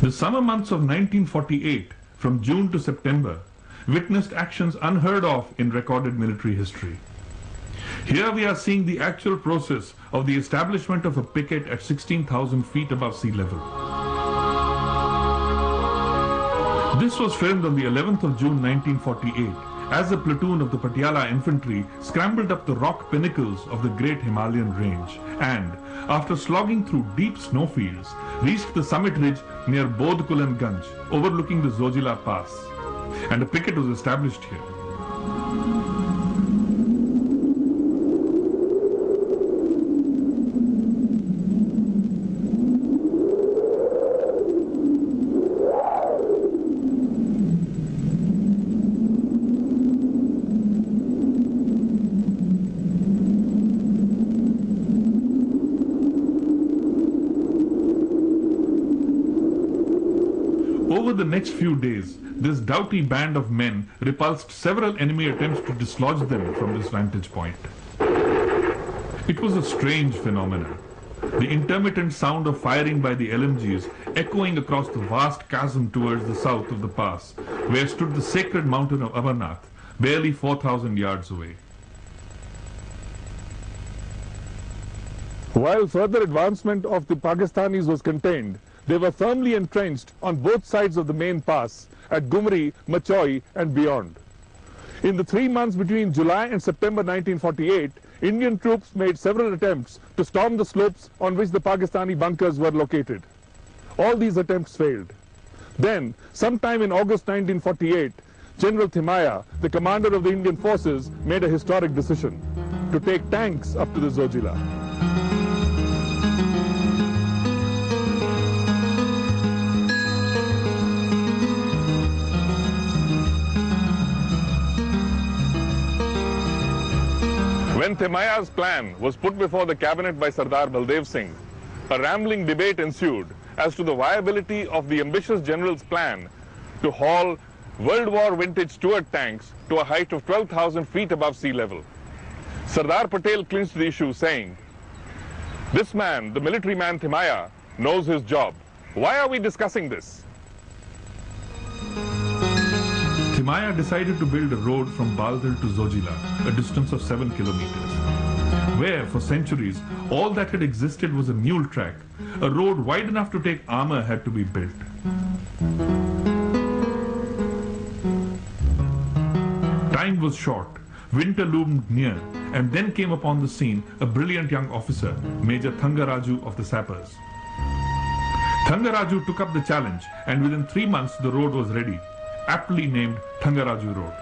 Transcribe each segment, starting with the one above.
The summer months of 1948, from June to September, witnessed actions unheard of in recorded military history. Here we are seeing the actual process of the establishment of a picket at 16,000 feet above sea level. This was filmed on the 11th of June 1948 as a platoon of the Patiala infantry scrambled up the rock pinnacles of the Great Himalayan Range and, after slogging through deep snowfields, reached the summit ridge near Bodh Kulanganj, overlooking the Zojila Pass, and a picket was established here. Over the next few days, this doughty band of men repulsed several enemy attempts to dislodge them from this vantage point. It was a strange phenomenon. The intermittent sound of firing by the LMGs echoing across the vast chasm towards the south of the pass, where stood the sacred mountain of Amarnath, barely 4,000 yards away. While further advancement of the Pakistanis was contained, they were firmly entrenched on both sides of the main pass at Gumri, Machoi and beyond. In the 3 months between July and September 1948, Indian troops made several attempts to storm the slopes on which the Pakistani bunkers were located. All these attempts failed. Then, sometime in August 1948, General Thimaya, the commander of the Indian forces, made a historic decision to take tanks up to the Zojila. When Thimaya's plan was put before the cabinet by Sardar Baldev Singh, a rambling debate ensued as to the viability of the ambitious general's plan to haul World War vintage Stuart tanks to a height of 12,000 feet above sea level. Sardar Patel clinched the issue, saying, "This man, the military man Thimaya, knows his job. Why are we discussing this?" Thimaya decided to build a road from Baldal to Zojila, a distance of 7 kilometers, where for centuries all that had existed was a mule track. A road wide enough to take armor had to be built. Time was short, winter loomed near, and then came upon the scene a brilliant young officer, Major Thangaraju of the Sappers. Thangaraju took up the challenge, and within 3 months the road was ready, aptly named Thangaraju Road.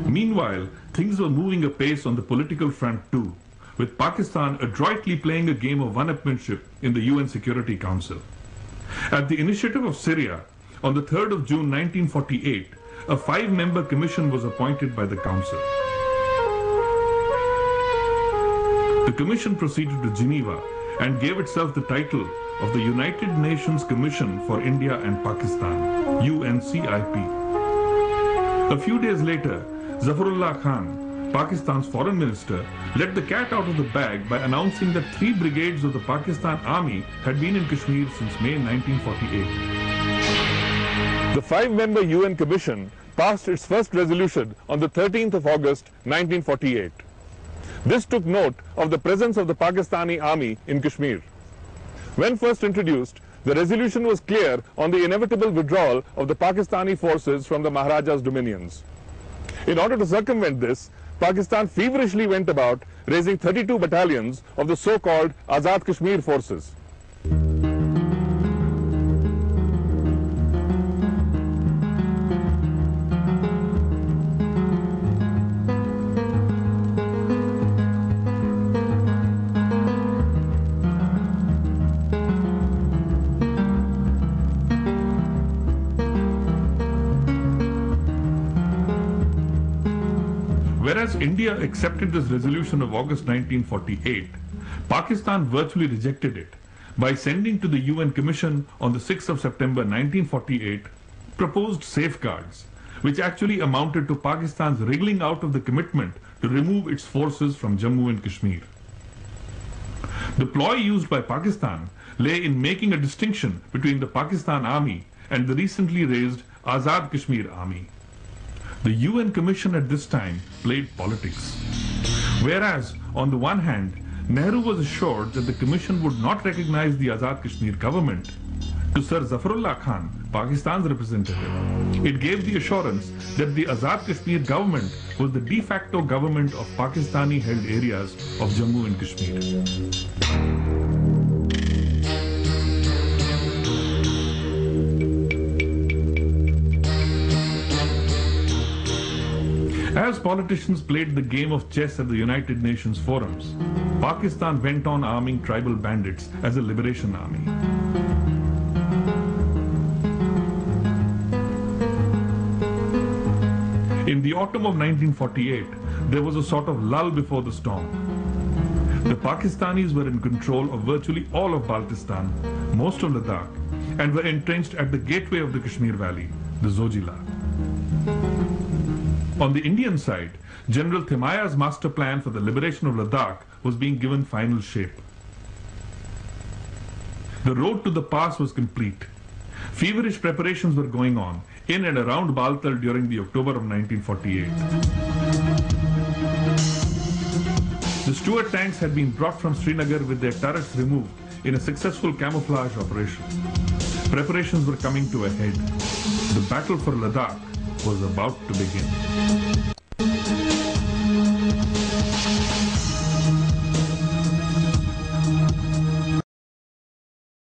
Meanwhile, things were moving apace on the political front too, with Pakistan adroitly playing a game of one-upmanship in the UN Security Council. At the initiative of Syria, on the 3rd of June 1948, a 5-member commission was appointed by the Council. The commission proceeded to Geneva and gave itself the title of the United Nations Commission for India and Pakistan, UNCIP. A few days later, Zafarullah Khan, Pakistan's foreign minister, let the cat out of the bag by announcing that 3 brigades of the Pakistan Army had been in Kashmir since May 1948. The 5-member UN Commission passed its first resolution on the 13th of August 1948. This took note of the presence of the Pakistani Army in Kashmir. When first introduced, the resolution was clear on the inevitable withdrawal of the Pakistani forces from the Maharaja's dominions. In order to circumvent this, Pakistan feverishly went about raising 32 battalions of the so-called Azad Kashmir forces. Whereas India accepted this resolution of August 1948, Pakistan virtually rejected it by sending to the UN Commission on the 6th of September 1948 proposed safeguards, which actually amounted to Pakistan's wriggling out of the commitment to remove its forces from Jammu and Kashmir. The ploy used by Pakistan lay in making a distinction between the Pakistan Army and the recently raised Azad Kashmir Army. The UN Commission at this time played politics. Whereas, on the one hand, Nehru was assured that the Commission would not recognize the Azad Kashmir government, to Sir Zafarullah Khan, Pakistan's representative, it gave the assurance that the Azad Kashmir government was the de facto government of Pakistani-held areas of Jammu and Kashmir. As politicians played the game of chess at the United Nations forums, Pakistan went on arming tribal bandits as a liberation army. In the autumn of 1948, there was a sort of lull before the storm. The Pakistanis were in control of virtually all of Baltistan, most of Ladakh, and were entrenched at the gateway of the Kashmir Valley, the Zojila. On the Indian side, General Thimaya's master plan for the liberation of Ladakh was being given final shape. The road to the pass was complete. Feverish preparations were going on in and around Baltal during the October of 1948. The Stuart tanks had been brought from Srinagar with their turrets removed in a successful camouflage operation. Preparations were coming to a head. The battle for Ladakh was about to begin.